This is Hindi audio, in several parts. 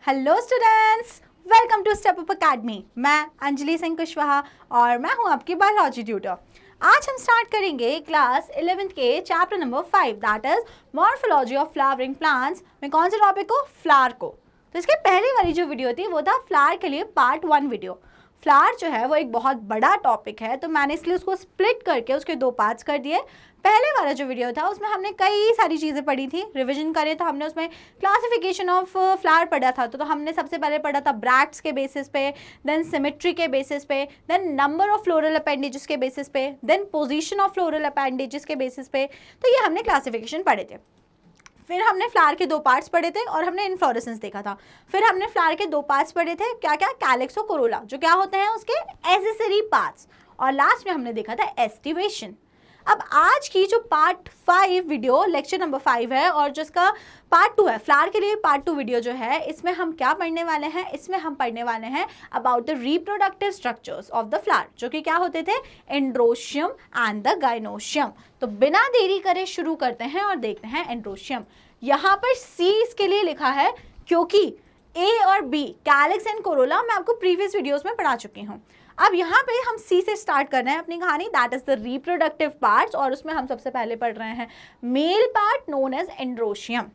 Hello students, welcome to Step Up Academy. मैं अंजलि सिंह कुशवाहा और मैं हूं आपकी बायोलॉजी ट्यूटर। आज हम स्टार्ट करेंगे क्लास 11th के chapter number 5 that is morphology of flowering plants में कौन से टॉपिक को, फ्लावर को। तो इसके पहली वाली जो वीडियो थी वो था फ्लावर के लिए पार्ट 1 वीडियो। फ्लावर जो है वो एक बहुत बड़ा टॉपिक है, तो मैंने इसलिए उसको स्प्लिट करके उसके 2 पार्ट्स कर दिए। पहले वाला जो वीडियो था उसमें हमने कई सारी चीज़ें पढ़ी थी, रिवीजन करे तो हमने उसमें क्लासिफिकेशन ऑफ फ्लावर पढ़ा था। तो हमने सबसे पहले पढ़ा था ब्रैक्ट्स के बेसिस पे, देन सिमेट्री के बेसिस पे, then number of floral appendages के बेसिस पे, then position of floral appendages के बेसिस पे। तो ये हमने क्लासिफिकेशन पढ़े थे। फिर हमने फ्लावर के 2 पार्ट्स पढ़े थे और हमने इन्फ्लोरेसेंस देखा था। फिर हमने फ्लावर के 2 पार्ट्स पढ़े थे, क्या क्या, कैलिक्स और कोरोला, जो क्या होते हैं उसके एसेसरी पार्ट्स। और लास्ट में हमने देखा था एस्टिवेशन। अब आज की जो पार्ट 5 वीडियो लेक्चर नंबर 5 है और जिसका पार्ट 2 है, फ्लावर के लिए पार्ट 2 वीडियो जो है, इसमें हम क्या पढ़ने वाले हैं, इसमें हम पढ़ने वाले हैं about the reproductive structures of the flower, जो कि क्या होते थे, एंड्रोशियम एंड द गाइनोशियम। तो बिना देरी करे शुरू करते हैं और देखते हैं एंड्रोशियम। यहाँ पर सी इसके लिए लिखा है क्योंकि ए और बी, कैलिक्स एंड कोरोला, मैं आपको प्रीवियस वीडियोस में पढ़ा चुकी हूँ। अब यहाँ पे हम सी से स्टार्ट कर रहे हैं अपनी कहानी, that is the reproductive parts. और उसमें हम सबसे पहले पढ़ रहे हैं male part known as androecium.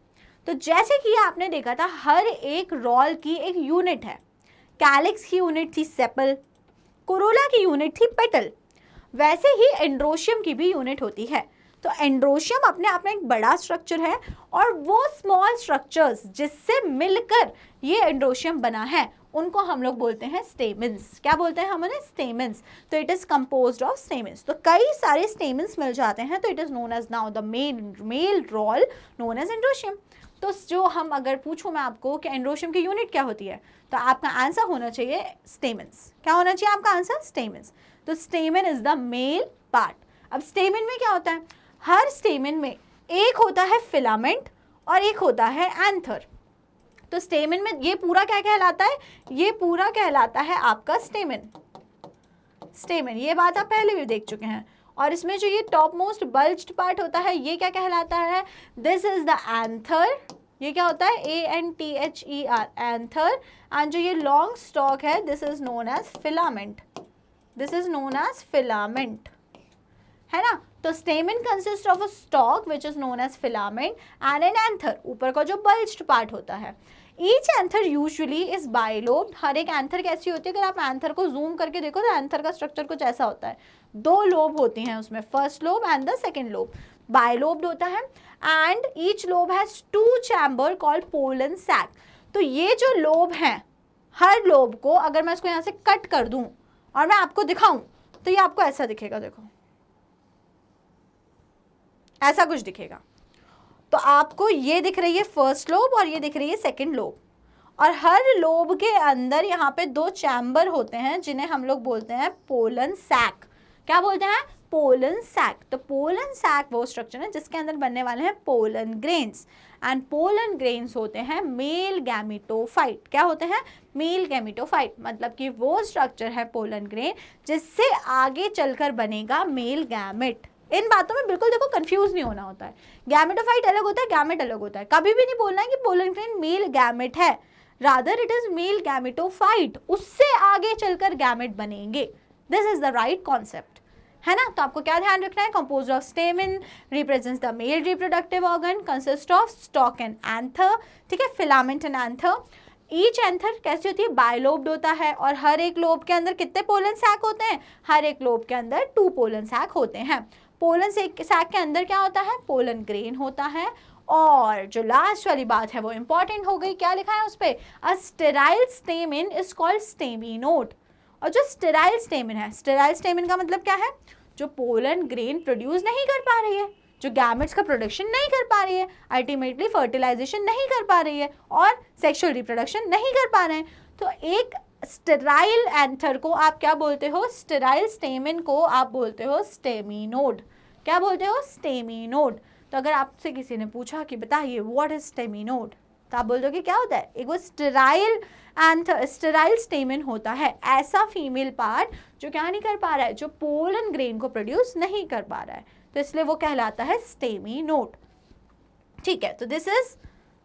तो जैसे कि आपने देखा था, हर एक रॉल की एक यूनिट है। कैलिक्स की यूनिट थी सेपल, कोरोला की यूनिट थी पेटल, वैसे ही एंड्रोशियम की भी यूनिट होती है। तो एंड्रोशियम अपने आप में एक बड़ा स्ट्रक्चर है और वो स्मॉल स्ट्रक्चर्स जिससे मिलकर ये एंड्रोशियम बना है उनको हम लोग बोलते हैं स्टेमेंस। क्या बोलते हैं हम उन्हें, स्टेमेंस। तो it is composed of stamens. तो कई सारे स्टेमेंस मिल जाते हैं, तो it is known as now the male whorl known as androecium. तो जो हम अगर पूछूं मैं आपको कि एंड्रोशियम की यूनिट क्या होती है, तो आपका आंसर होना चाहिए स्टेमेंस। क्या होना चाहिए आपका आंसर, स्टेमेंस। तो stamen is the male part. अब स्टेमेन में क्या होता है, हर स्टेमेन में एक होता है फिलामेंट और एक होता है एंथर। तो स्टेमेन में ये पूरा क्या कहलाता है, ये पूरा कहलाता है आपका स्टेमेन। स्टेमेन, ये बात आप पहले भी देख चुके हैं। और इसमें जो ये टॉप मोस्ट बल्ज्ड पार्ट होता है, ये क्या कहलाता है, दिस इज द एंथर। ये क्या होता है, ANTHER, एंथर। एंड जो ये लॉन्ग स्टॉक है, this is known as filament. This is known as filament, है ना। तो stamen consist of a stalk which is known as filament and an anther, ऊपर का जो बल्ज्ड पार्ट होता है। Each anther usually is bilobed. हर एक एंथर कैसी होती है, अगर आप एंथर को जूम करके देखो तो एंथर का स्ट्रक्चर कुछ ऐसा होता है। 2 लोब होती हैं उसमें, first lobe and the second lobe. Bilobed होता है and each lobe has 2 chamber called pollen sac. तो ये जो लोब हैं, हर लोब को अगर मैं इसको यहाँ से कट कर दूं और मैं आपको दिखाऊं तो ये आपको ऐसा दिखेगा, देखो ऐसा कुछ दिखेगा। तो आपको ये दिख रही है फर्स्ट लोब और ये दिख रही है सेकंड लोब, और हर लोब के अंदर यहाँ पे 2 चैम्बर होते हैं जिन्हें हम लोग बोलते हैं पोलन सैक। क्या बोलते हैं, पोलन सैक। तो पोलन सैक वो स्ट्रक्चर है जिसके अंदर बनने वाले हैं pollen grains, and pollen grains होते हैं मेल गैमेटोफाइट। क्या होते हैं, मेल गैमेटोफाइट। मतलब कि वो स्ट्रक्चर है पोलन ग्रेन जिससे आगे चलकर बनेगा मेल गैमेट। इन बातों में बिल्कुल देखो कंफ्यूज नहीं होना होता है। गैमेटोफाइट अलग होता है, गैमेट अलग होता है। कभी भी नहीं बोलना है कि पोलन ग्रेन मेल गैमेट है, rather it is male gametophyte, उससे आगे चलकर गैमेट बनेंगे। This is the right concept, है ना। तो आपको क्या ध्यान रखना है, composed of stamen, represents the male reproductive organ, consist of stock and anther, ठीक है, filament and anther. Each anther कैसी होती है, बाइलोब्ड होता है, और हर एक लोब के अंदर कितने पोलन सैक होते हैं, हर एक लोब के अंदर 2 पोलन सैक होते हैं। पोलन सैक के अंदर क्या होता है, पोलन ग्रेन होता है। और जो लास्ट वाली बात है वो इंपॉर्टेंट हो गई, क्या लिखा है उस पे, a sterile stamen is called staminode. और जो स्टेराइल स्टेमेन है, स्टेराइल स्टेमेन का मतलब क्या है, जो पोलन ग्रेन प्रोड्यूस नहीं कर पा रही है, जो गैमेट्स का प्रोडक्शन नहीं कर पा रही है, अल्टीमेटली फर्टिलाइजेशन नहीं कर पा रही है और सेक्सुअल रिप्रोडक्शन नहीं कर पा रहे हैं। तो एक स्टेराइल एंथर को आप क्या बोलते हो, स्टेराइल स्टेमेन को आप बोलते हो स्टेमिनोड। क्या बोलते हो, स्टेमिनोड। तो अगर आपसे किसी ने पूछा कि बताइए व्हाट इज स्टेमिनोड, तो आप बोल दोगे क्या होता है, एक वो स्टेराइल एंथर, स्टेराइल स्टेमेन होता है, ऐसा फीमेल पार्ट जो क्या नहीं कर पा रहा है, जो पोलन ग्रेन को प्रोड्यूस नहीं कर पा रहा है, तो इसलिए वो कहलाता है स्टेमिनोड। ठीक है, तो this is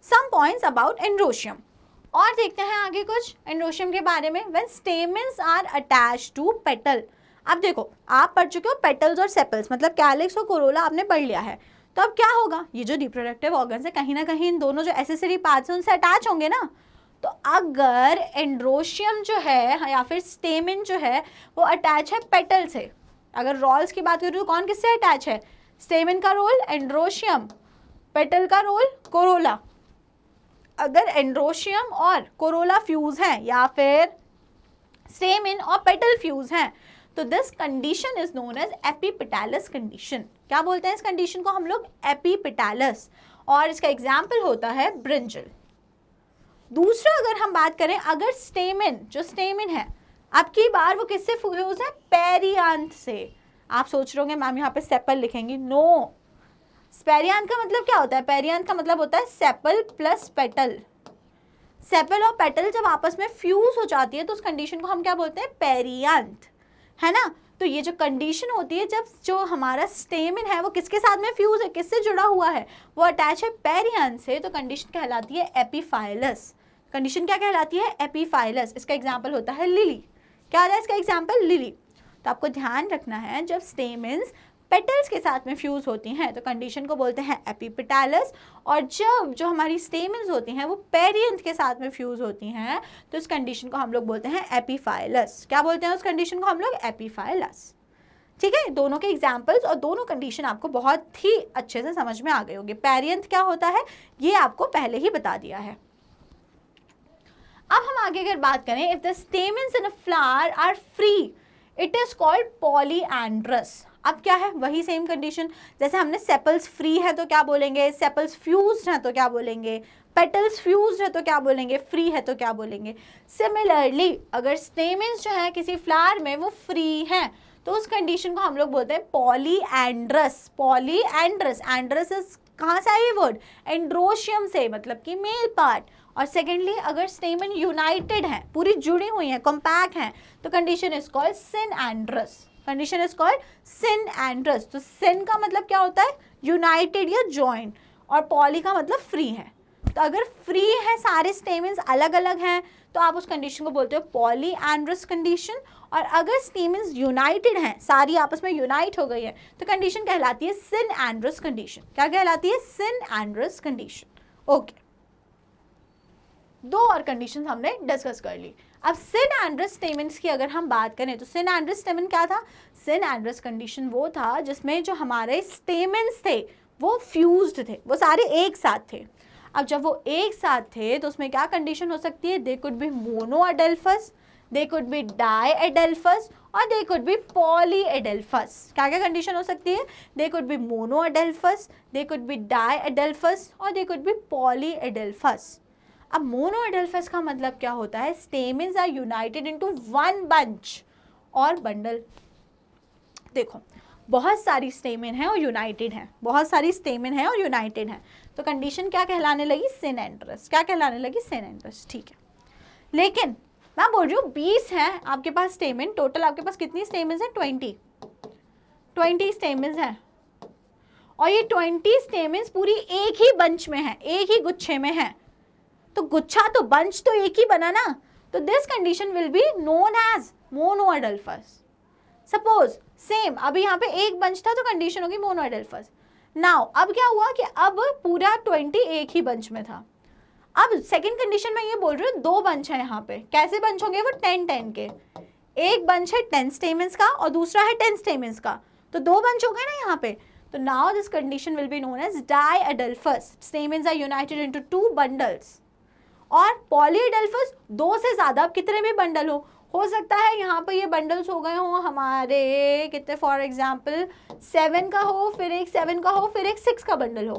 some points about androecium. और देखते हैं आगे कुछ एंड्रोशियम के बारे में। When stamens are attached to petal, अब देखो आप पढ़ चुके हो पेटल्स और सेपल्स, मतलब कैलिक्स और कोरोला आपने पढ़ लिया है। तो अब क्या होगा, ये जो रिप्रोडक्टिव ऑर्गन्स है कहीं ना कहीं इन दोनों जो एसेसरी पार्ट्स हैं उनसे अटैच होंगे ना। तो अगर एंड्रोशियम जो है या फिर स्टेमिन जो है वो अटैच है पेटल से, अगर रोल्स की बात करें तो कौन किससे अटैच है, स्टेमिन का रोल एंड्रोशियम, पेटल का रोल कोरोला। अगर एंड्रोशियम और कोरोला फ्यूज है या फिर स्टेमिन और पेटल फ्यूज हैं, तो this condition is known as epipetalous condition. क्या बोलते हैं इस कंडीशन को हम लोग, एपिपेटालस, और इसका एग्जाम्पल होता है ब्रिंजल। दूसरा अगर हम बात करें, अगर स्टेमिन, जो स्टेमिन है अब की बार वो किससे फ्यूज है, पेरियांथ से। आप सोच रहे होंगे मैम यहाँ पे सेपल लिखेंगी, नो, पेरियांथ का मतलब क्या होता है, पेरियांथ का मतलब होता है सेपल प्लस पेटल। सेपल और पेटल जब आपस में फ्यूज हो जाती है तो उस कंडीशन को हम क्या बोलते हैं, पेरियांथ, है ना। तो ये जो कंडीशन होती है जब जो हमारा स्टेमिन है वो किसके साथ में फ्यूज है, किससे जुड़ा हुआ है, वो अटैच है पेरियांथ से, तो कंडीशन कहलाती है एपीफाइलस। कंडीशन क्या कहलाती है, एपीफाइलस। इसका एग्जाम्पल होता है लिली। क्या है इसका एग्जाम्पल, लिली। तो आपको ध्यान रखना है जब स्टेमिन्स पेटल्स के साथ में फ्यूज होती हैं तो कंडीशन को बोलते हैं एपिपेटालस, और जब जो हमारी स्टेमिन्स होती हैं वो पेरियांथ के साथ में फ्यूज होती हैं तो इस कंडीशन को हम लोग बोलते हैं एपीफाइलस। क्या बोलते हैं उस कंडीशन को हम लोग, एपीफाइलस। ठीक है, दोनों के एग्जाम्पल्स और दोनों कंडीशन आपको बहुत ही अच्छे से समझ में आ गए होंगे। पेरियांथ क्या होता है ये आपको पहले ही बता दिया है। अब हम आगे अगर बात करें, if the stamens in a flower are free it is called polyandrous. अब क्या है, वही सेम कंडीशन, जैसे हमने सेपल्स फ्री है तो क्या बोलेंगे, सेपल्स फ्यूज्ड है तो क्या बोलेंगे, पेटल्स फ्यूज्ड है तो क्या बोलेंगे, फ्री है तो क्या बोलेंगे। सिमिलरली अगर स्टेमिन्स जो है किसी फ्लावर में वो फ्री हैं तो उस कंडीशन को हम लोग बोलते हैं पॉलीएंड्रस। पॉलीएंड्रस, एंड्रस इज कहाँ से आया ये वर्ड, एंड्रोशियम से, मतलब कि मेल पार्ट। और सेकेंडली अगर स्टेमन यूनाइटेड है, पूरी जुड़ी हुई है, कॉम्पैक्ट है, तो condition is called synandrous. Condition is called synandrous. तो सिन का मतलब क्या होता है, यूनाइटेड या जॉइंट, और पॉली का मतलब फ्री है। तो अगर फ्री है, सारे स्टेमिन्स अलग अलग हैं, तो आप उस कंडीशन को बोलते हो पॉलीएंड्रस कंडीशन। और अगर स्टेमिन्स यूनाइटेड हैं, सारी आपस में यूनाइट हो गई है, तो कंडीशन कहलाती है सिनएंड्रस कंडीशन। क्या कहलाती है, सिनएंड्रस कंडीशन। ओके, दो और कंडीशन हमने डिस्कस कर ली। अब सिनएंड्रस स्टेमिन्स की अगर हम बात करें तो सिनएंड्रस स्टेमिन क्या था, सिनएंड्रस कंडीशन वो था जिसमें जो हमारे स्टेमिन्स थे वो फ्यूज्ड थे, वो सारे एक साथ थे। अब जब वो एक साथ थे तो उसमें क्या कंडीशन हो सकती है, they could be monadelphous, they could be diadelphous, और दे कुड बी पॉलीएडेल्फस। क्या क्या कंडीशन हो सकती है, they could be monadelphous, they could be diadelphous, और दे कुड बी पॉलीएडेल्फस। अब मोनोएडेल्फस का मतलब क्या होता है, stamens are united into one bunch or bundle. देखो बहुत सारी स्टेमिन है और यूनाइटेड है, बहुत सारी स्टेमिन है और यूनाइटेड है, तो कंडीशन क्या कहलाने लगी, सिनएंड्रस। क्या कहलाने लगी, सिनएंड्रस। ठीक है, लेकिन मैं बोल रही हूँ 20 है आपके पास स्टेमिन, टोटल आपके पास कितनी स्टेमिन्स है, 20 स्टेमिन्स हैं, और ये 20 स्टेमिन्स पूरी एक ही बंच में है, एक ही गुच्छे में है। तो गुच्छा तो बंच तो एक ही बना ना, तो this condition will be known as monadelphous. Suppose same अभी यहाँ पे एक बंच था तो कंडीशन होगी मोनोएडेल्फस। नाउ अब क्या हुआ कि अब पूरा 20 एक ही बंच में था। अब सेकंड कंडीशन में ये बोल रही हूँ दो बंच है यहाँ पे, कैसे बंच होंगे वो 10-10 के, एक बंच है 10 स्टेमिन्स का और दूसरा है 10 स्टेमिन्स का, तो दो बंच हो गए ना यहाँ पे। तो now this condition will be known as diadelphous, stamens are united into 2 bundles. और पॉलीएडेल्फस दो से ज्यादा, अब कितने भी बंडल हो सकता है यहाँ पे ये बंडल्स हो गए हो हमारे कितने, फॉर एग्जाम्पल 7 का हो, फिर एक 7 का हो, फिर एक 6 का बंडल हो,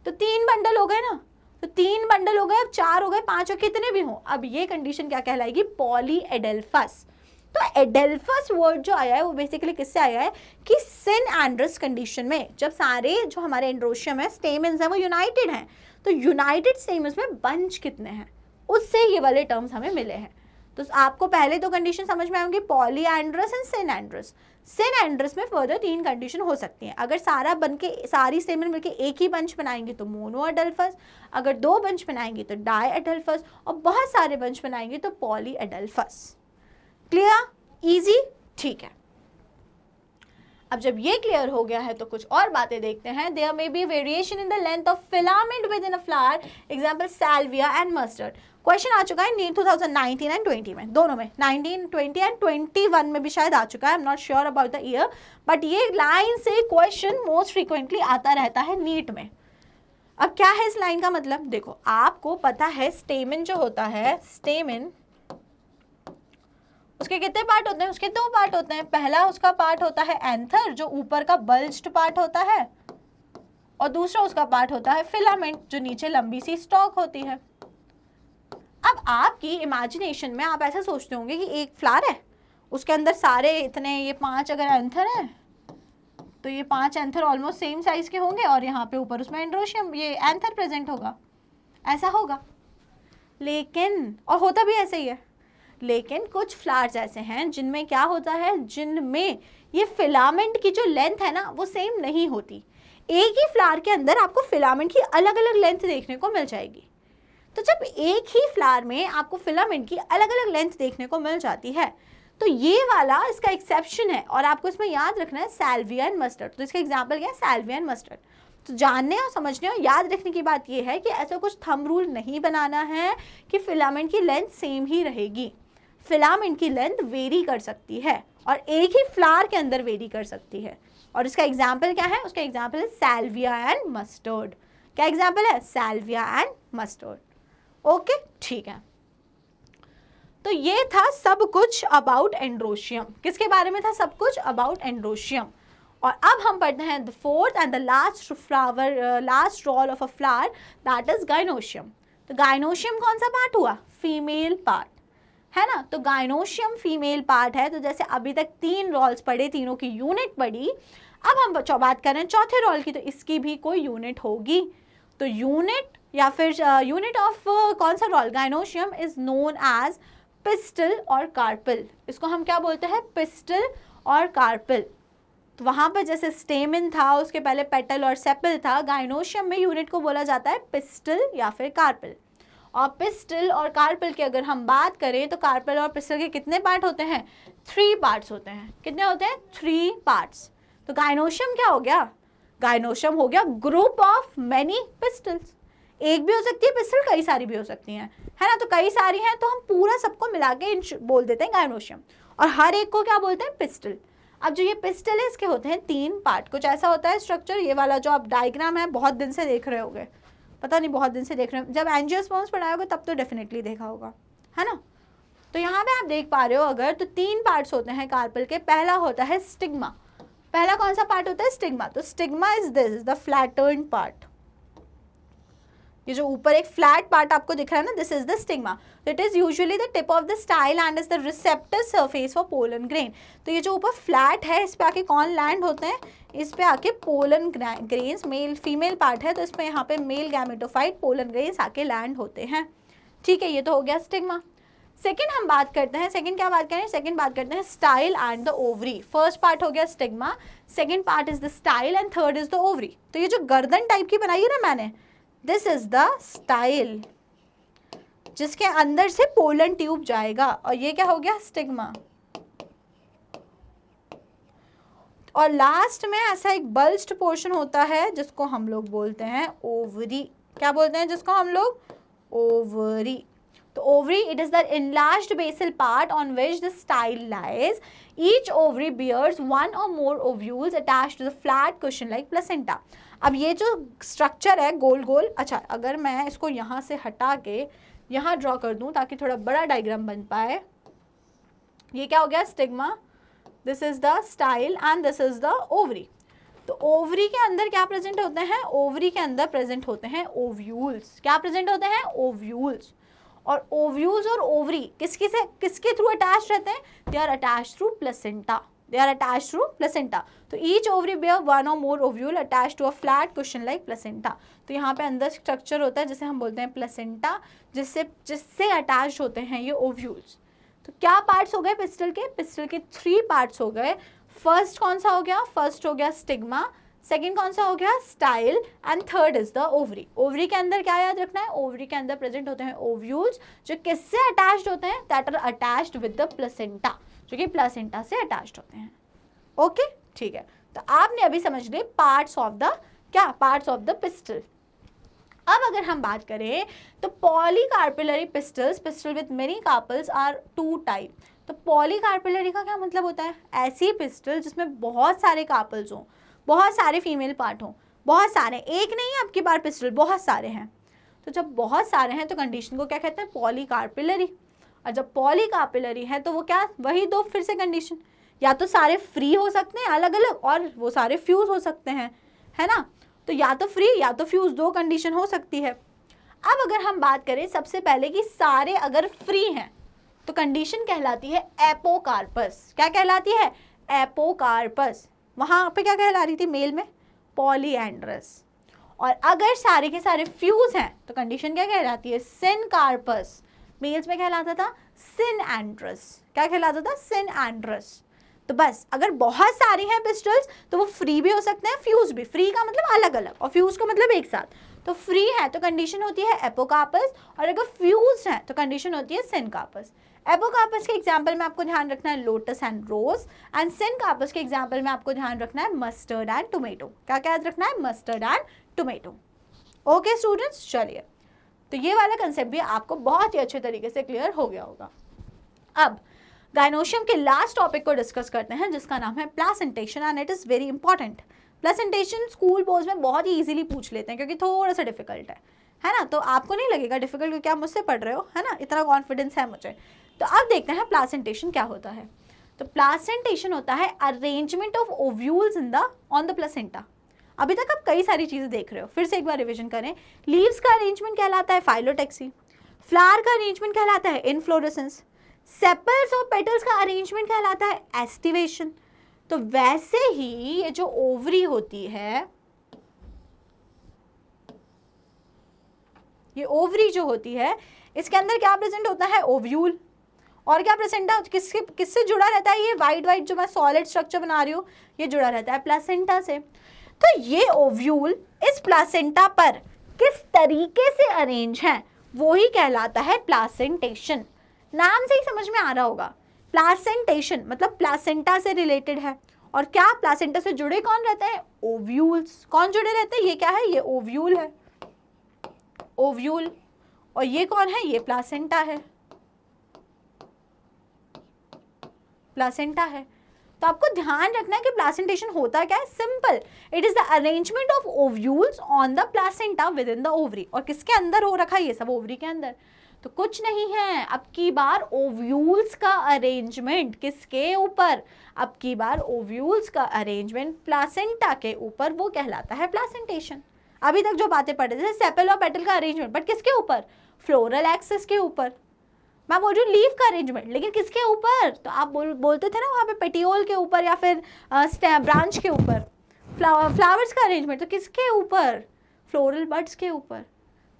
तो 3 बंडल हो गए ना, तो 3 बंडल हो गए, अब 4 हो गए, 5 हो, कितने भी हो, अब ये कंडीशन क्या कहलाएगी, पॉलीएडेल्फस। तो एडेल्फस वर्ड जो आया है वो बेसिकली किससे आया है कि सिनएंड्रस कंडीशन में जब सारे जो हमारे एंड्रोशियम है, स्टेमिन्स है, वो यूनाइटेड हैं, तो यूनाइटेड स्टेमिन्स में बंच कितने हैं, उससे ये वाले टर्म्स हमें मिले हैं। तो आपको पहले दो कंडीशन समझ में आएंगी, पॉलीएंड्रस एंड सिनएंड्रस। सिनएंड्रस में फर्दर 3 कंडीशन हो सकती हैं। अगर सारी स्टेमन मिलके एक ही बंच बनाएंगी तो मोनोअडल्फस, अगर 2 बंच बनाएंगी तो डायअडल्फस, और बहुत सारे बंच बनाएंगी तो पॉलीअडल्फस। क्लियर? इजी? ठीक है। अब जब ये क्लियर हो गया है तो कुछ और बातें देखते हैं। There may be variation in the length of filament with in a flower, example salvia and mustard. Question आ चुका है नीट 2019 एंड 20 में, दोनों में, 19, 20 एंड 21 में भी शायद आ चुका है, I am not sure about the year, but ये लाइन से क्वेश्चन मोस्ट फ्रीक्वेंटली आता रहता है नीट में। अब क्या है इस लाइन का मतलब? देखो, आपको पता है स्टेमन जो होता है, स्टेमन उसके कितने पार्ट होते हैं? उसके 2 पार्ट होते हैं। पहला उसका पार्ट होता है एंथर, जो ऊपर का बल्ज्ड पार्ट होता है, और दूसरा उसका पार्ट होता है फिलामेंट, जो नीचे लंबी सी स्टॉक होती है। अब आपकी इमेजिनेशन में आप ऐसा सोचते होंगे कि एक फ्लावर है, उसके अंदर सारे इतने ये 5 अगर एंथर हैं तो ये 5 एंथर ऑलमोस्ट सेम साइज के होंगे, और यहाँ पे ऊपर उसमें एंड्रोशियम ये एंथर प्रेजेंट होगा, ऐसा होगा। लेकिन, और होता भी ऐसे ही है, लेकिन कुछ फ्लावर्स ऐसे हैं जिनमें क्या होता है, जिनमें ये फिलामेंट की जो लेंथ है ना वो सेम नहीं होती। एक ही फ्लावर के अंदर आपको फिलामेंट की अलग अलग लेंथ देखने को मिल जाएगी। तो जब एक ही फ्लावर में आपको फिलामेंट की अलग अलग लेंथ देखने को मिल जाती है तो ये वाला इसका एक्सेप्शन है, और आपको इसमें याद रखना है सैल्विया एंड मस्टर्ड। तो इसका एग्जाम्पल क्या है? सैल्विया एंड मस्टर्ड। तो जानने और समझने और याद रखने की बात यह है कि ऐसा कुछ थंब रूल नहीं बनाना है कि फिलामेंट की लेंथ सेम ही रहेगी। फिलामेंट की लेंथ वेरी कर सकती है, और एक ही फ्लावर के अंदर वेरी कर सकती है। और इसका एग्जाम्पल क्या है? उसका एग्जाम्पल है सैल्विया एंड मस्टर्ड। क्या एग्जाम्पल है? सैल्विया एंड मस्टर्ड। ओके, ठीक है। तो ये था सब कुछ अबाउट एंड्रोशियम। किसके बारे में था? सब कुछ अबाउट एंड्रोशियम। और अब हम पढ़ते हैं the fourth and the last whorl of a flower, that is gynoecium. तो गाइनोशियम कौन सा पार्ट हुआ? फीमेल पार्ट, है ना। तो गाइनोशियम फीमेल पार्ट है। तो जैसे अभी तक 3 रोल्स पढ़े, तीनों की यूनिट पढ़ी, अब हम बात कर रहे हैं चौथे रोल की, तो इसकी भी कोई यूनिट होगी। तो यूनिट या फिर यूनिट ऑफ कौन सा whorl? Gynoecium is known as pistil और कार्पल। इसको हम क्या बोलते हैं? पिस्टल और कार्पल। तो वहाँ पर जैसे स्टेमन था, उसके पहले पेटल और सेपल था, गाइनोशियम में यूनिट को बोला जाता है पिस्टल या फिर कार्पल। और पिस्टल और कार्पल की अगर हम बात करें तो कार्पल और पिस्टल के कितने पार्ट होते हैं? 3 पार्ट्स होते हैं। कितने होते हैं? 3 पार्ट्स। तो गाइनोशियम क्या हो गया? गाइनोशियम हो गया ग्रुप ऑफ मैनी पिस्टल्स। एक भी हो सकती है पिस्टल, कई सारी भी हो सकती हैं, है ना। तो कई सारी हैं तो हम पूरा सबको मिला के बोल देते हैं गाइनोशियम, और हर एक को क्या बोलते हैं? पिस्टल। अब जो ये पिस्टल है इसके होते हैं 3 पार्ट। कुछ ऐसा होता है स्ट्रक्चर, ये वाला जो आप डायग्राम है बहुत दिन से देख रहे होगे, पता नहीं बहुत दिन से देख रहे हो, जब एंजियोस्पर्म्स पढ़ाए होगे तब तो डेफिनेटली देखा होगा, है ना। तो यहाँ पे आप देख पा रहे हो अगर, तो 3 पार्ट्स होते हैं कार्पल के। पहला होता है स्टिग्मा। पहला कौन सा पार्ट होता है? स्टिग्मा। तो stigma is this, the flattened part. ये जो ऊपर एक फ्लैट पार्ट आपको दिख रहा है ना, this is the stigma. It is usually the tip of the style and is the receptor surface for pollen grain. तो ये जो ऊपर फ्लैट है, इस पे आके कौन लैंड होते हैं? इस पे आके pollen grains, male female part है तो इसमें यहाँ पे मेल गैमेटोफाइट पोलन ग्रेन्स आके लैंड होते हैं। ठीक है, ये तो हो गया स्टिग्मा। सेकेंड हम बात करते हैं, सेकेंड क्या बात करें? सेकेंड बात करते हैं style and the ovary. First part हो गया stigma, second part is the style and third is the ovary. तो ये जो गर्दन टाइप की बनाई है ना मैंने, दिस इज द स्टाइल, जिसके अंदर से पोलन ट्यूब जाएगा, और ये क्या हो गया? स्टिग्मा। और लास्ट में ऐसा एक बल्ज्ड पोर्शन होता है जिसको हम लोग बोलते हैं ओवरी। क्या बोलते हैं जिसको हम लोग? ओवरी। तो ovary, it is the enlarged basal part on which the style lies. Each ovary bears one or more ovules attached to the flat cushion-like placenta. अब ये जो स्ट्रक्चर है गोल गोल, अच्छा अगर मैं इसको यहाँ से हटा के यहाँ ड्रॉ कर दूँ ताकि थोड़ा बड़ा डायग्राम बन पाए, ये क्या हो गया? Stigma, this is the style and this is the ovary. तो ओवरी के अंदर क्या प्रेजेंट होते हैं? ओवरी के अंदर प्रेजेंट होते हैं ओव्यूल्स। क्या प्रेजेंट होते हैं? ओव्यूल्स। और ओव्यूल्स और ओवरी किसके थ्रू अटैच रहते हैं? They are attach through placenta. They are attach through placenta. तो each ovary bear one or more ovule attach to a flat cushion like placenta. तो यहाँ पे अंदर स्ट्रक्चर होता है जिसे हम बोलते हैं प्लेसेंटा, जिससे अटैच होते हैं ये ओव्यूल्स। तो क्या पार्ट्स हो गए पिस्टल के 3 पार्ट्स हो गए। फर्स्ट कौन सा हो गया, फर्स्ट हो गया स्टिग्मा, सेकंड कौन सा हो गया style, and third is the ovary. Ovary के अंदर क्या याद रखना है, ओवरी के अंदर प्रेजेंट होते हैं ओव्यूल्स, जो किससे अटैच्ड होते हैं, that are attached with the placenta, जो कि प्लेसेंटा से अटैच्ड होते हैं। ओके ठीक है, तो आपने अभी समझ लिए पार्ट्स ऑफ द क्या, पार्ट्स ऑफ द पिस्टल। अब अगर हम बात करें तो polycarpellary pistils, pistil with many carpels are 2 type. तो पॉलीकार्पिलरी का क्या मतलब होता है, ऐसी पिस्टल जिसमें बहुत सारे कार्पल्स हों, बहुत सारे फीमेल पार्ट हों, बहुत सारे, एक नहीं है आपकी बार पिस्टल, बहुत सारे हैं। तो जब बहुत सारे हैं तो कंडीशन को क्या कहते हैं, पॉलीकार्पिलरी। और जब पॉलीकार्पिलरी है तो वो क्या, वही दो फिर से कंडीशन, या तो सारे फ्री हो सकते हैं अलग अलग, और वो सारे फ्यूज हो सकते हैं, है ना। तो या तो फ्री या तो फ्यूज, 2 कंडीशन हो सकती है। अब अगर हम बात करें सबसे पहले कि सारे अगर फ्री हैं तो कंडीशन कहलाती है एपोकार्पस। क्या कहलाती है, एपोकार्पस। वहाँ पे क्या कहला रही थी मेल में, पॉलीएंड्रस। और अगर सारे के सारे फ्यूज हैं तो कंडीशन क्या कहलाती है, सिनकार्पस। मेल्स में कहलाता था सिनएंड्रस। क्या कहलाता था, सिनएंड्रस। तो बस अगर बहुत सारी हैं पिस्टल्स तो वो फ्री भी हो सकते हैं, फ्यूज भी। फ्री का मतलब अलग अलग और फ्यूज का मतलब एक साथ। तो फ्री है तो कंडीशन होती है एपोकार्पस, और अगर फ्यूज है तो कंडीशन होती है सिनकार्पस। एपोकार्पस के एग्जाम्पल में आपको ध्यान रखना है lotus and rose, and syncarpous के एग्जाम्पल में आपको ध्यान रखना है मस्टर्ड एंड टोमेटो। क्या क्या याद रखना है, mustard and tomato. Okay students, चलिए तो ये वाला कंसेप्ट भी आपको बहुत ही अच्छे तरीके से क्लियर हो गया होगा। अब गायनोशियम के लास्ट टॉपिक को डिस्कस करते हैं जिसका नाम है placentation, and it is very important. Placentation school boards में बहुत ही इजीली पूछ लेते हैं क्योंकि थोड़ा सा डिफिकल्ट है ना। तो आपको नहीं लगेगा डिफिकल्ट क्योंकि आप मुझसे पढ़ रहे हो, है ना, इतना कॉन्फिडेंस है मुझे। तो अब देखते हैं प्लेसेंटेशन क्या होता है। तो प्लेसेंटेशन होता है arrangement of ovules in the on the placenta. अभी तक आप कई सारी चीज़ें देख रहे हो, फिर से एक बार रिविजन करें। लीव्स का अरेंजमेंट कहलाता है फाइलोटेक्सी, फ्लावर का अरेंजमेंट कहलाता है इनफ्लोरेसेंस, सेपल्स और पेटल्स का अरेंजमेंट कहलाता है एस्टिवेशन। तो वैसे ही ये जो ओवरी होती है, ये ओवरी जो होती है इसके अंदर क्या प्रेजेंट होता है, ओव्यूल। और क्या प्लेसेंटा किससे जुड़ा रहता है, ये वाइट वाइट जो मैं सॉलिड स्ट्रक्चर बना रही हूँ ये जुड़ा रहता है प्लेसेंटा से। तो ये ओव्यूल इस प्लेसेंटा पर किस तरीके से अरेंज है वो ही कहलाता है प्लेसेंटेशन। नाम से ही समझ में आ रहा होगा, प्लेसेंटेशन मतलब प्लेसेंटा से रिलेटेड है। और क्या प्लेसेंटा से जुड़े कौन रहते हैं, ओव्यूल्स। कौन जुड़े रहते हैं, ये क्या है, ये ओव्यूल है, ओव्यूल। और ये कौन है, ये प्लेसेंटा है, प्लेसेंटा है। तो आपको ध्यान रखना है कि प्लेसेंटेशन होता क्या है, simple, it is the arrangement of ovules on the placenta with in the ovary. और किसके अंदर हो रखा है, ये सब ओवरी के अंदर। तो कुछ नहीं है, अब की बार ओव्यूल्स का अरेंजमेंट किसके ऊपर, अब की बार ओव्यूल्स का अरेंजमेंट प्लेसेंटा के ऊपर, वो कहलाता है प्लेसेंटेशन। अभी तक जो बातें पढ़ रहे थे सेपल और पेटल का अरेंजमेंट, बट किसके ऊपर, फ्लोरल एक्सिस के ऊपर। मैं बोल रही हूँ लीफ का अरेंजमेंट, लेकिन किसके ऊपर, तो आप बोलते थे ना वहाँ पे पेटियोल के ऊपर या फिर ब्रांच के ऊपर। फ्लावर्स का अरेंजमेंट तो किसके ऊपर, फ्लोरल बड्स के ऊपर।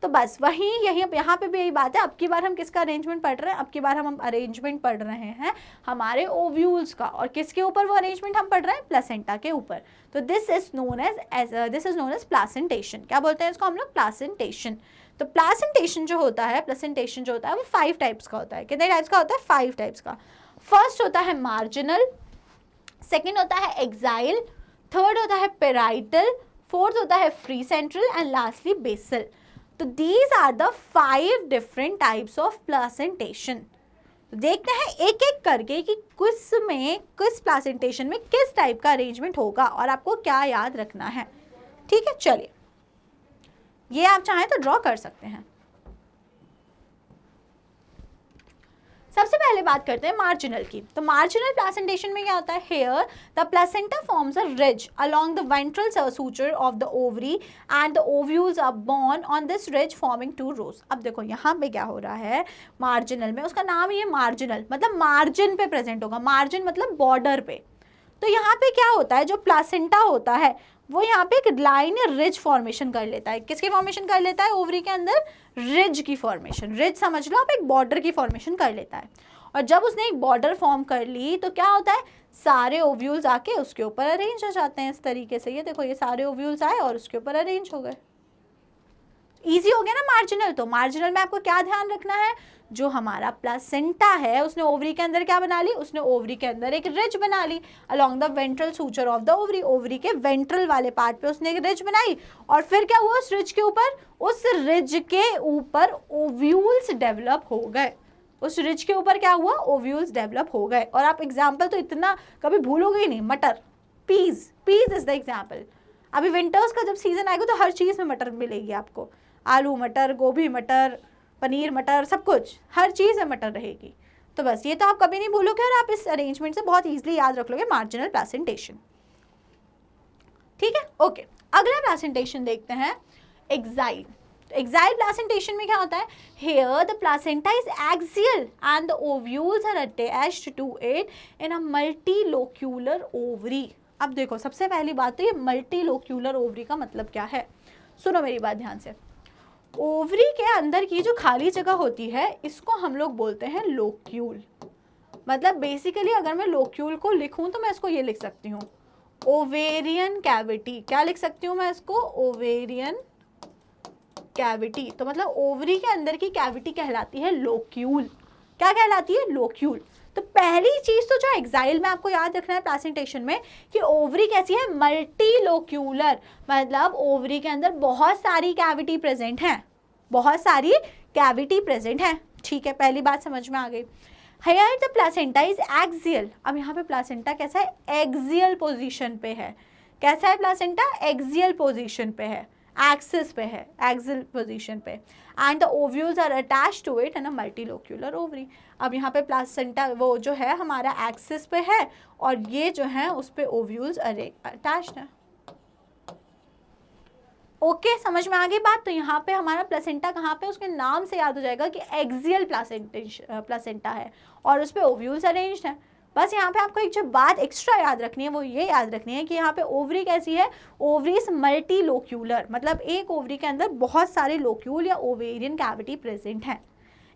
तो बस वही यही यहाँ पे भी यही बात है। अब की बार हम किसका अरेंजमेंट पढ़ रहे हैं, अब की बार हम अरेंजमेंट पढ़ रहे हैं हमारे ओव्यूल्स का। और किसके ऊपर वो अरेंजमेंट हम पढ़ रहे हैं, प्लेसेंटा के ऊपर। तो this is known as placentation. क्या बोलते हैं इसको हम लोग, प्लेसेंटेशन। तो प्लेसेंटेशन जो होता है, प्लेसेंटेशन जो होता है वो 5 टाइप्स का होता है। कितने टाइप्स का होता है, 5 टाइप्स का। फर्स्ट होता है मार्जिनल, सेकेंड होता है एक्साइल, थर्ड होता है पेराइटल, फोर्थ होता है free central, and lastly basal. तो these are the 5 different types of placentation. तो देखते हैं एक एक करके कि किस प्लेसेंटेशन में किस टाइप का अरेंजमेंट होगा और आपको क्या याद रखना है। ठीक है, चलिए ये आप चाहें तो ड्रॉ कर सकते हैं। सबसे पहले बात करते हैं मार्जिनल की। तो मार्जिनल प्लेसेंटेशन में क्या होता है, here the placenta forms a ridge along the ventral suture of the ovary and the ovules are borne on this ridge forming 2 rows। अब देखो यहाँ पे क्या हो रहा है मार्जिनल में, उसका नाम ही है मार्जिनल, मतलब मार्जिन पे प्रेजेंट होगा। मार्जिन मतलब बॉर्डर पे। तो यहाँ पे क्या होता है, जो प्लेसेंटा होता है वो यहाँ पे एक लाइन रिज फॉर्मेशन कर लेता है। किसकी फॉर्मेशन कर लेता है, ओवरी के अंदर रिज की फॉर्मेशन। रिज समझ लो आप, एक बॉर्डर की फॉर्मेशन कर लेता है। और जब उसने एक बॉर्डर फॉर्म कर ली तो क्या होता है, सारे ओव्यूल्स आके उसके ऊपर अरेंज हो जाते हैं इस तरीके से। ये देखो, ये सारे ओव्यूल्स आए और उसके ऊपर अरेंज हो गए। इजी हो गया ना मार्जिनल। तो मार्जिनल में आपको क्या ध्यान रखना है, जो हमारा प्लासेंटा है उसने ओवरी के अंदर क्या बना ली, उसने ओवरी के अंदर एक रिज बना ली along the ventral suture of the ovary. Ovary के वेंट्रल वाले पार्ट पे उसने एक रिज बनाई और फिर क्या हुआ, उस रिज के ऊपर ओव्यूल्स डेवलप हो गए। उस रिज के ऊपर क्या हुआ, ओव्यूल्स डेवलप हो गए। और आप एग्जाम्पल तो इतना कभी भूलोगे ही नहीं, मटर, peas, peas is the example. अभी विंटर्स का जब सीजन आएगा तो हर चीज में मटर मिलेगी आपको, आलू मटर, गोभी मटर, पनीर मटर, सब कुछ, हर चीज़ में मटर रहेगी। तो बस ये तो आप कभी नहीं भूलोगे और आप इस अरेंजमेंट से बहुत इजीली याद रख लोगे मार्जिनल प्लेसेंटेशन। ठीक है, ओके। अगला प्लेसेंटेशन देखते हैं, एक्साइल। एक्साइल प्लेसेंटेशन में क्या होता है, here the placenta is axial and the ovules are attached to it in a multilocular ovary. अब देखो, सबसे पहली बात तो ये मल्टीलोक्यूलर ओवरी का मतलब क्या है, सुनो मेरी बात ध्यान से। ओवरी के अंदर की जो खाली जगह होती है इसको हम लोग बोलते हैं लोक्यूल। मतलब बेसिकली अगर मैं लोक्यूल को लिखूं तो मैं इसको ये लिख सकती हूँ, ओवेरियन कैविटी। क्या लिख सकती हूँ मैं इसको, ओवेरियन कैविटी। तो मतलब ओवरी के अंदर की कैविटी कहलाती है लोक्यूल। क्या कहलाती है, लोक्यूल। तो पहली चीज तो जो एक्साइल में आपको याद रखना है प्लेसेंटेशन में, कि ओवरी कैसी है, मल्टीलोक्यूलर। मतलब ओवरी के अंदर बहुत सारी कैविटी प्रेजेंट हैं, बहुत सारी कैविटी प्रेजेंट है। ठीक है, पहली बात समझ में आ गई। Here the placenta is axial. अब यहाँ पे प्लासेंटा कैसा है, एक्सियल पोजीशन पे है। कैसा है प्लासेंटा, एक्सियल पोजीशन पे है, एक्सिस पे है, एक्सियल पोजीशन पे। And the ovules are attached to it in a multilocular ovary. अब यहाँ पे प्लासेंटा वो जो है हमारा एक्सिस पे है और ये जो है उस पे ओव्यूल्स अटैच्ड है। ओके, समझ में आ गई बात। तो यहाँ पे हमारा प्लासेंटा कहाँ पे, उसके नाम से याद हो जाएगा कि एक्सियल प्लासेंटा है और उस पे ओव्यूल्स अरेंज्ड है। बस यहाँ पे आपको एक जो बात एक्स्ट्रा याद रखनी है वो ये याद रखनी है कि यहाँ पे ओवरी कैसी है, ओवरी इज मल्टी लोक्यूलर। मतलब एक ओवरी के अंदर बहुत सारे लोक्यूल या ओवेरियन कैविटी प्रेजेंट है।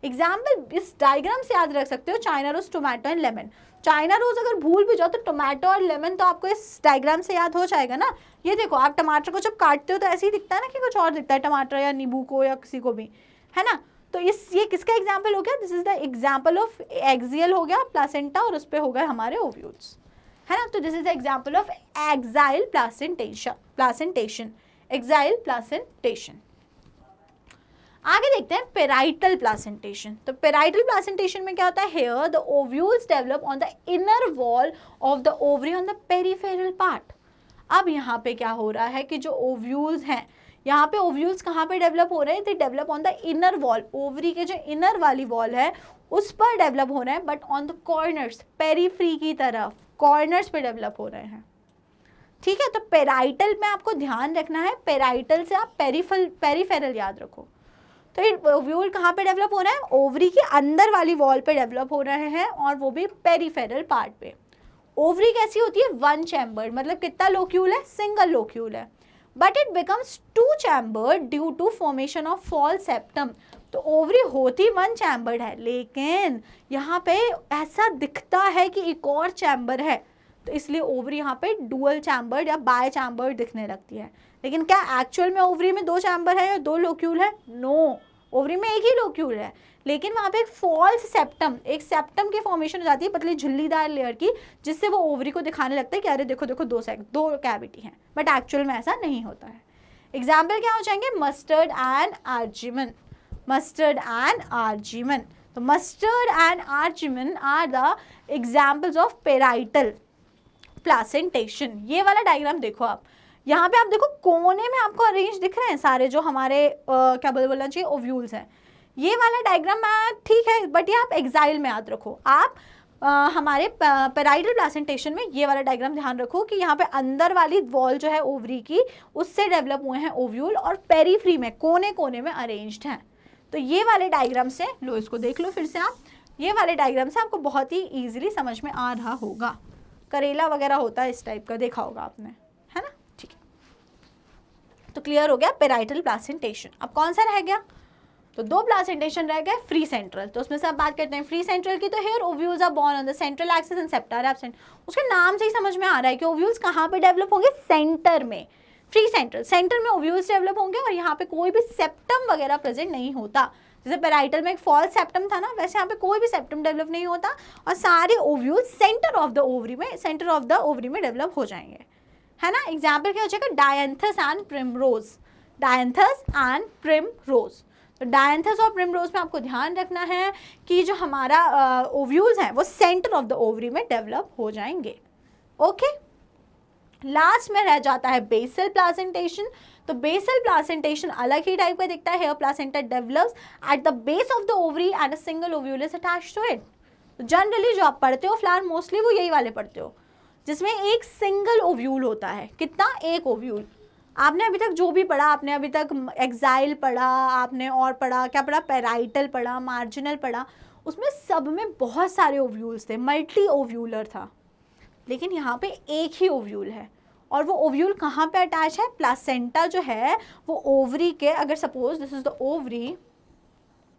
एग्जाम्पल इस डायग्राम से याद रख सकते हो, China rose, tomato and lemon. China rose अगर भूल भी जाओ तो टोमेटो और लेमन तो आपको इस डायग्राम से याद हो जाएगा ना। ये देखो, आप टमाटर को जब काटते हो तो ऐसे ही दिखता है ना कि कुछ और दिखता है, टमाटर या नींबू को या किसी को भी, है ना। तो ये किसका एग्जाम्पल हो गया, this is the example of axial हो गया प्लासेंटा और उस पे हो गए हमारे ओव्यूल्स, है ना। तो this is the example of axile placentation, axile placentation. आगे देखते हैं पेराइटल प्लासेंटेशन। तो पेराइटल प्लासेंटेशन में क्या होता है, here the ovules develop on the inner wall of the ovary on the peripheral part. अब यहाँ पे क्या हो रहा है कि जो ओव्यूल्स हैं, यहाँ पे ओव्यूल्स कहाँ पे डेवलप हो रहे हैं, they develop on the inner wall. Ovary के जो इनर वाली वॉल है उस पर डेवलप हो रहे हैं, but on the corners, periphery की तरफ, कॉर्नर्स पे डेवलप हो रहे हैं। ठीक है, तो पेराइटल में आपको ध्यान रखना है, पेराइटल से आप पेरीफेरल याद रखो। तो ये ओव्यूल कहाँ पे डेवलप हो रहा है, ओवरी के अंदर वाली वॉल पे डेवलप हो रहे हैं और वो भी पेरीफेरल पार्ट पे। ओवरी कैसी होती है, वन चैम्बर्ड। मतलब कितना लोक्यूल है, सिंगल लोक्यूल है, but it becomes two chambered due to formation of false septum. तो ओवरी होती वन चैम्बर्ड है, लेकिन यहाँ पे ऐसा दिखता है कि एक और चैम्बर है, तो इसलिए ओवरी यहाँ पे डुअल चैम्बर्ड या बाय चैम्बर्ड दिखने लगती है। लेकिन क्या एक्चुअल में ओवरी में दो चैम्बर है या दो लोक्यूल है, नो, ओवरी में एक ही लोक्यूल है, लेकिन वहाँ पे एक फॉल्स सेप्टम, एक सेप्टम की फॉर्मेशन हो जाती है पतली झिल्लीदार लेयर की, जिससे वो ओवरी को दिखाने लगता है कि अरे देखो देखो दो कैविटी हैं, बट एक्चुअल में ऐसा नहीं होता है। एग्जाम्पल क्या हो जाएंगे, mustard and argemone, mustard and argemone. तो mustard and argemone are the examples of parietal placentation. ये वाला डायग्राम देखो आप, यहाँ पे आप देखो कोने में आपको अरेंज दिख रहे हैं सारे जो हमारे क्या बोलना चाहिए, ओव्यूल्स हैं। ये वाला डायग्राम ठीक है, बट ये आप एक्साइल में याद रखो। आप हमारे पेराइटल प्लासेंटेशन में ये वाला डायग्राम ध्यान रखो कि यहाँ पे अंदर वाली वॉल जो है ओवरी की, उससे डेवलप हुए हैं ओव्यूल और पेरीफ्री में कोने कोने में अरेंज्ड हैं। तो ये वाले डायग्राम से लो, इसको देख लो फिर से आप, ये वाले डायग्राम से आपको बहुत ही ईजिली समझ में आ रहा होगा। करेला वगैरह होता है इस टाइप का, देखा होगा आपने, है ना। ठीक है, तो क्लियर हो गया पेराइटल प्लासेंटेशन। अब कौन सा रह गया, तो 2 प्लासेंटेशन रह गए फ्री सेंट्रल। तो उसमें से आप बात करते हैं फ्री सेंट्रल की, तो here ovules are borne on the central axis and septa are absent. उसके नाम से ही समझ में आ रहा है कि ओव्यूल्स कहाँ पे डेवलप होंगे, सेंटर में। फ्री सेंट्रल, सेंटर में ओव्यूल्स डेवलप होंगे और यहाँ पे कोई भी सेप्टम वगैरह प्रेजेंट नहीं होता। जैसे पेराइटल में एक फॉल्स सेप्टम था ना, वैसे यहाँ पे कोई भी सेप्टम डेवलप नहीं होता और सारे ovules centre of the ovary में डेवलप हो जाएंगे, है ना। एग्जाम्पल क्या हो जाएगा, dianthus and primrose, dianthus and primrose. तो डायंथस और प्रिमरोज में आपको ध्यान रखना है कि जो हमारा ओव्यूल्स हैं वो सेंटर ऑफ द ओवरी में डेवलप हो जाएंगे। ओके, लास्ट में रह जाता है बेसल प्लासेंटेशन। तो बेसल प्लासेंटेशन अलग ही टाइप का दिखता है। Here placenta develops at the base of the ovary and a single ovule is attached to it. Generally जो आप पढ़ते हो फ्लावर, मोस्टली वो यही वाले पढ़ते हो जिसमें एक सिंगल ओव्यूल होता है। कितना, एक ओव्यूल। आपने अभी तक जो भी पढ़ा, आपने अभी तक एक्साइल पढ़ा, आपने और पढ़ा, क्या पढ़ा, पेराइटल पढ़ा, मार्जिनल पढ़ा, उसमें सब में बहुत सारे ओव्यूल्स थे, मल्टी ओव्यूलर था। लेकिन यहाँ पे एक ही ओव्यूल है और वो ओव्यूल कहाँ पे अटैच है, प्लासेंटा जो है वो ओवरी के, अगर suppose this is the ovary,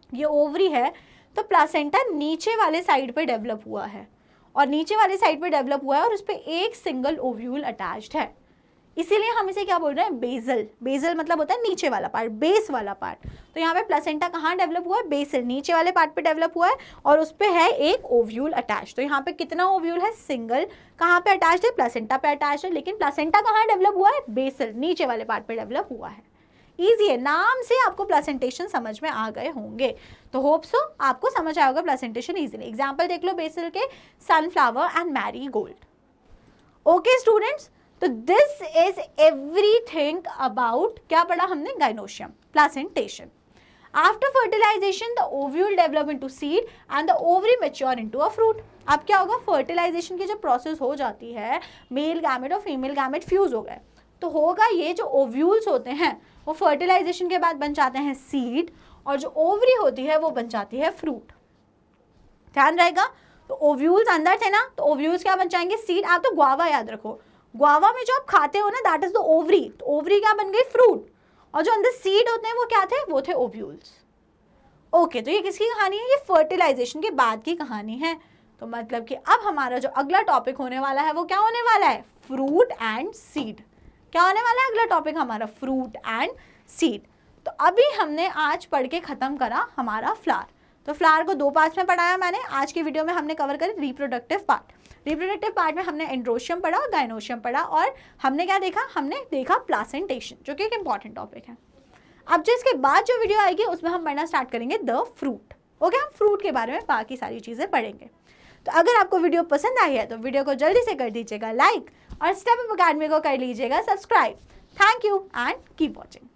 ये ओवरी है, तो प्लासेंटा नीचे वाले साइड पे डेवलप हुआ है और नीचे वाले साइड पे डेवलप हुआ है और उस पर एक सिंगल ओव्यूल अटैच्ड है। इसीलिए हम इसे क्या बोल रहे हैं, बेसल। बेसल मतलब होता है नीचे वाला पार्ट, बेस वाला पार्ट। तो यहाँ पे प्लासेंटा कहाँ डेवलप हुआ है, बेसल, नीचे वाले पार्ट पे डेवलप हुआ है और उस पे है एक ओव्यूल अटैच। तो यहाँ पे कितना ओव्यूल है, सिंगल। कहाँ पे अटैच है, प्लासेंटा पे अटैच है। लेकिन प्लासेंटा कहाँ डेवलप हुआ है, बेसल, नीचे वाले पार्ट पे डेवलप हुआ है। ईजी है, नाम से आपको प्लासेंटेशन समझ में आ गए होंगे। तो होप सो आपको समझ आया होगा प्लासेंटेशन ईजिली। एग्जाम्पल देख लो बेसल के, sunflower and marigold. Okay students, तो दिस इज एवरीथिंग अबाउट, क्या पढ़ा हमने, gynoecium, placentation. After fertilisation the ovule develop into seed and the ovary mature into a fruit. अब क्या होगा, फर्टिलाइजेशन की जो प्रोसेस हो जाती है, मेल गैमेट और फीमेल गैमेट फ्यूज हो गए, तो होगा ये जो ओव्यूल्स होते हैं वो फर्टिलाइजेशन के बाद बन जाते हैं सीड और जो ओवरी होती है वो बन जाती है फ्रूट। ध्यान रहेगा, तो ओव्यूल्स अंदर थे ना, तो ओव्यूल्स क्या बन जाएंगे, सीड। आप तो गुआवा याद रखो, गुआवा में जो आप खाते हो ना, दैट इज द ओवरी। तो ओवरी क्या बन गई, फ्रूट, और जो अंदर सीड होते हैं वो क्या थे, वो थे ओव्यूल्स। ओके, तो ये किसकी कहानी है, ये फर्टिलाइजेशन के बाद की कहानी है। तो मतलब कि अब हमारा जो अगला टॉपिक होने वाला है वो क्या होने वाला है, फ्रूट एंड सीड। क्या होने वाला है अगला टॉपिक हमारा, फ्रूट एंड सीड। तो अभी हमने आज पढ़ के खत्म करा हमारा फ्लावर। तो फ्लावर को 2 पार्ट्स में पढ़ाया मैंने। आज की वीडियो में हमने कवर करी रिप्रोडक्टिव पार्ट। रिप्रोडक्टिव पार्ट में हमने एंड्रोशियम पढ़ा और गाइनोशियम पढ़ा और हमने क्या देखा, हमने देखा प्लासेंटेशन, जो कि एक इंपॉर्टेंट टॉपिक है। अब जो इसके बाद जो वीडियो आएगी उसमें हम पढ़ना स्टार्ट करेंगे द फ्रूट। ओके, हम फ्रूट के बारे में बाकी सारी चीज़ें पढ़ेंगे। तो अगर आपको वीडियो पसंद आई है तो वीडियो को जल्दी से कर दीजिएगा लाइक और स्टेप अप अकेडमी को कर लीजिएगा subscribe. Thank you and keep watching.